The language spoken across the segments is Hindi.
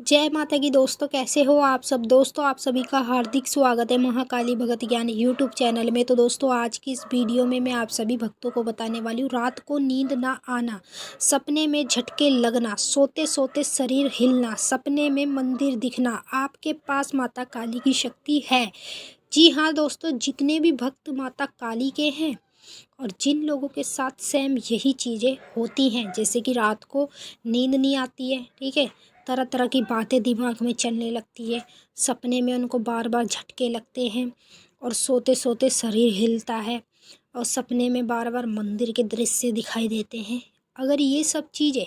जय माता की दोस्तों, कैसे हो आप सब। दोस्तों आप सभी का हार्दिक स्वागत है महाकाली भगत ज्ञान यूट्यूब चैनल में। तो दोस्तों आज की इस वीडियो में मैं आप सभी भक्तों को बताने वाली हूँ, रात को नींद ना आना, सपने में झटके लगना, सोते सोते शरीर हिलना, सपने में मंदिर दिखना, आपके पास माता काली की शक्ति है। जी हाँ दोस्तों, जितने भी भक्त माता काली के हैं और जिन लोगों के साथ सेम यही चीज़ें होती हैं, जैसे कि रात को नींद नहीं आती है, ठीक है, तरह तरह की बातें दिमाग में चलने लगती है, सपने में उनको बार बार झटके लगते हैं और सोते सोते शरीर हिलता है और सपने में बार बार मंदिर के दृश्य दिखाई देते हैं। अगर ये सब चीज़ें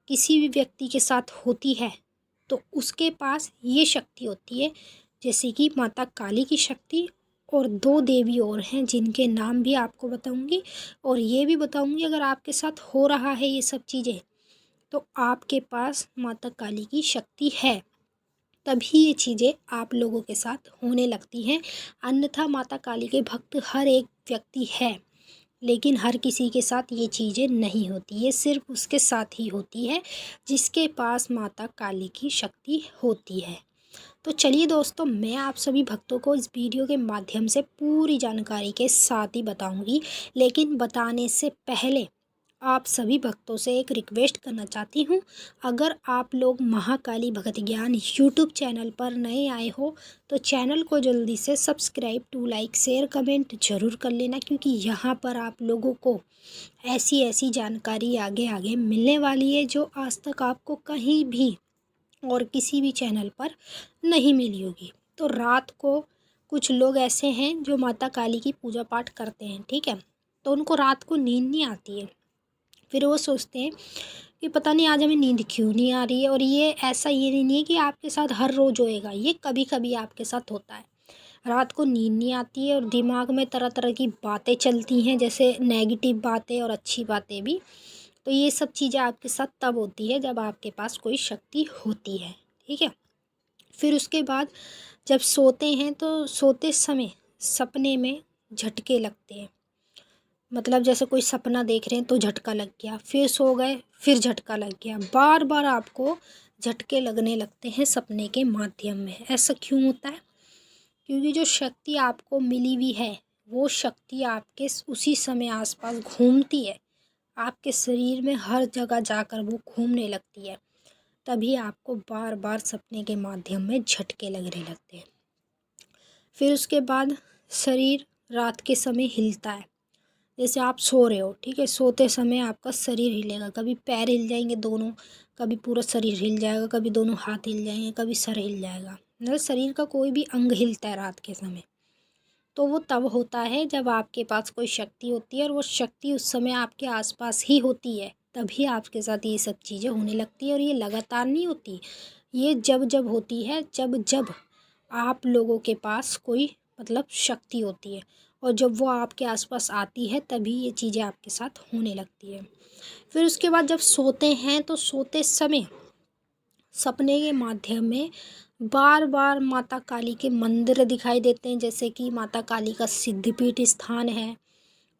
किसी भी व्यक्ति के साथ होती है तो उसके पास ये शक्ति होती है, जैसे कि माता काली की शक्ति। और दो देवी और हैं जिनके नाम भी आपको बताऊंगी और ये भी बताऊंगी अगर आपके साथ हो रहा है ये सब चीज़ें तो आपके पास माता काली की शक्ति है, तभी ये चीज़ें आप लोगों के साथ होने लगती हैं। अन्यथा माता काली के भक्त हर एक व्यक्ति है, लेकिन हर किसी के साथ ये चीज़ें नहीं होती, ये सिर्फ उसके साथ ही होती है जिसके पास माता काली की शक्ति होती है। तो चलिए दोस्तों, मैं आप सभी भक्तों को इस वीडियो के माध्यम से पूरी जानकारी के साथ ही बताऊंगी, लेकिन बताने से पहले आप सभी भक्तों से एक रिक्वेस्ट करना चाहती हूँ। अगर आप लोग महाकाली भगत ज्ञान यूट्यूब चैनल पर नए आए हो तो चैनल को जल्दी से subscribe to like share comment ज़रूर कर लेना, क्योंकि यहाँ पर आप लोगों को ऐसी ऐसी जानकारी आगे आगे मिलने वाली है जो आज तक आपको कहीं भी और किसी भी चैनल पर नहीं मिली होगी। तो रात को कुछ लोग ऐसे हैं जो माता काली की पूजा पाठ करते हैं, ठीक है, तो उनको रात को नींद नहीं आती है। फिर वो सोचते हैं कि पता नहीं आज हमें नींद क्यों नहीं आ रही है। और ये ऐसा ये नहीं है कि आपके साथ हर रोज़ होएगा, ये कभी कभी आपके साथ होता है। रात को नींद नहीं आती है और दिमाग में तरह तरह की बातें चलती हैं, जैसे नेगेटिव बातें और अच्छी बातें भी। तो ये सब चीज़ें आपके साथ तब होती है जब आपके पास कोई शक्ति होती है, ठीक है। फिर उसके बाद जब सोते हैं तो सोते समय सपने में झटके लगते हैं, मतलब जैसे कोई सपना देख रहे हैं तो झटका लग गया, फिर सो गए फिर झटका लग गया, बार बार आपको झटके लगने लगते हैं सपने के माध्यम में। ऐसा क्यों होता है? क्योंकि जो शक्ति आपको मिली हुई है वो शक्ति आपके उसी समय आसपास घूमती है, आपके शरीर में हर जगह जाकर वो घूमने लगती है, तभी आपको बार बार सपने के माध्यम में झटके लगने लगते हैं। फिर उसके बाद शरीर रात के समय हिलता है, जैसे आप सो रहे हो, ठीक है, सोते समय आपका शरीर हिलेगा, कभी पैर हिल जाएंगे दोनों, कभी पूरा शरीर हिल जाएगा, कभी दोनों हाथ हिल जाएंगे, कभी सर हिल जाएगा, मतलब शरीर का कोई भी अंग हिलता है रात के समय। तो वो तब होता है जब आपके पास कोई शक्ति होती है और वो शक्ति उस समय आपके आसपास ही होती है, तभी आपके साथ ये सब चीज़ें होने लगती है। और ये लगातार नहीं होती, ये जब जब होती है जब जब आप लोगों के पास कोई मतलब शक्ति होती है, और जब वो आपके आसपास आती है तभी ये चीज़ें आपके साथ होने लगती है। फिर उसके बाद जब सोते हैं तो सोते समय सपने के माध्यम में बार बार माता काली के मंदिर दिखाई देते हैं, जैसे कि माता काली का सिद्धपीठ स्थान है,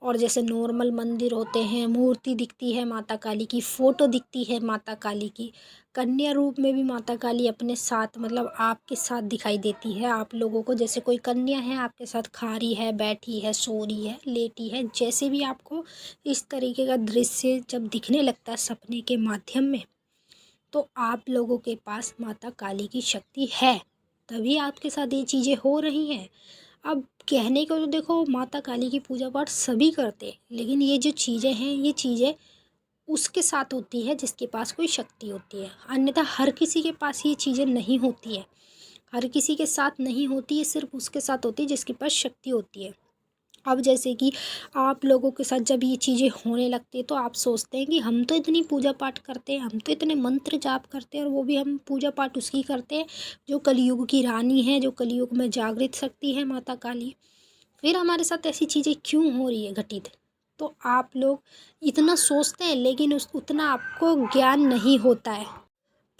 और जैसे नॉर्मल मंदिर होते हैं मूर्ति दिखती है माता काली की, फ़ोटो दिखती है माता काली की, कन्या रूप में भी माता काली अपने साथ मतलब आपके साथ दिखाई देती है आप लोगों को। जैसे कोई कन्या है आपके साथ खा रही है, बैठी है, सो रही है, लेटी है, जैसे भी आपको इस तरीके का दृश्य जब दिखने लगता है सपने के माध्यम में, तो आप लोगों के पास माता काली की शक्ति है, तभी आपके साथ ये चीज़ें हो रही हैं। अब कहने को तो देखो माता काली की पूजा पाठ सभी करते हैं, लेकिन ये जो चीज़ें हैं ये चीज़ें उसके साथ होती है जिसके पास कोई शक्ति होती है, अन्यथा हर किसी के पास ये चीज़ें नहीं होती है। हर किसी के साथ नहीं होती है, सिर्फ उसके साथ होती है जिसके पास शक्ति होती है। अब जैसे कि आप लोगों के साथ जब ये चीज़ें होने लगती है तो आप सोचते हैं कि हम तो इतनी पूजा पाठ करते हैं, हम तो इतने मंत्र जाप करते हैं, और वो भी हम पूजा पाठ उसकी करते हैं जो कलयुग की रानी है, जो कलयुग में जागृत शक्ति है माता काली। फिर हमारे साथ ऐसी चीज़ें क्यों हो रही है घटित? तो आप लोग इतना सोचते हैं लेकिन उस उतना आपको ज्ञान नहीं होता है।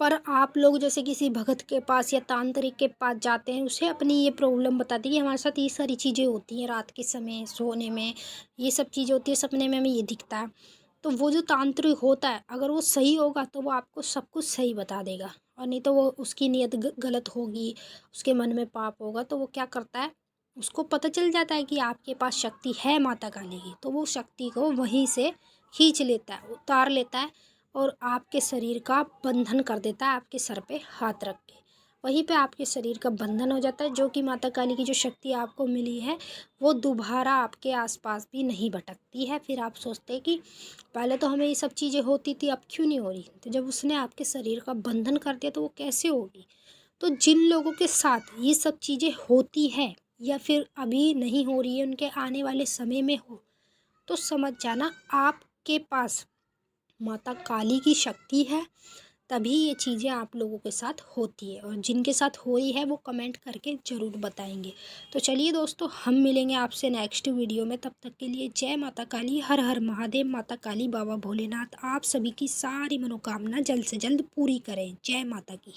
पर आप लोग जैसे किसी भगत के पास या तांत्रिक के पास जाते हैं, उसे अपनी ये प्रॉब्लम बताती है कि हमारे साथ ये सारी चीज़ें होती हैं रात के समय सोने में, ये सब चीज़ें होती है, सपने में हमें ये दिखता है। तो वो जो तांत्रिक होता है अगर वो सही होगा तो वो आपको सब कुछ सही बता देगा, और नहीं तो वो उसकी नीयत गलत होगी, उसके मन में पाप होगा, तो वो क्या करता है, उसको पता चल जाता है कि आपके पास शक्ति है माता काली की, तो वो शक्ति को वहीं से खींच लेता है, उतार लेता है और आपके शरीर का बंधन कर देता है, आपके सर पे हाथ रख के। वहीं पे आपके शरीर का बंधन हो जाता है, जो कि माता काली की जो शक्ति आपको मिली है वो दोबारा आपके आसपास भी नहीं भटकती है। फिर आप सोचते हैं कि पहले तो हमें ये सब चीज़ें होती थी, अब क्यों नहीं हो रही, तो जब उसने आपके शरीर का बंधन कर दिया तो वो कैसे होगी। तो जिन लोगों के साथ ये सब चीज़ें होती हैं या फिर अभी नहीं हो रही है, उनके आने वाले समय में हो, तो समझ जाना आपके पास माता काली की शक्ति है, तभी ये चीज़ें आप लोगों के साथ होती है। और जिनके साथ हो रही है वो कमेंट करके ज़रूर बताएंगे। तो चलिए दोस्तों, हम मिलेंगे आपसे नेक्स्ट वीडियो में, तब तक के लिए जय माता काली, हर हर महादेव। माता काली बाबा भोलेनाथ आप सभी की सारी मनोकामना जल्द से जल्द पूरी करें। जय माता की।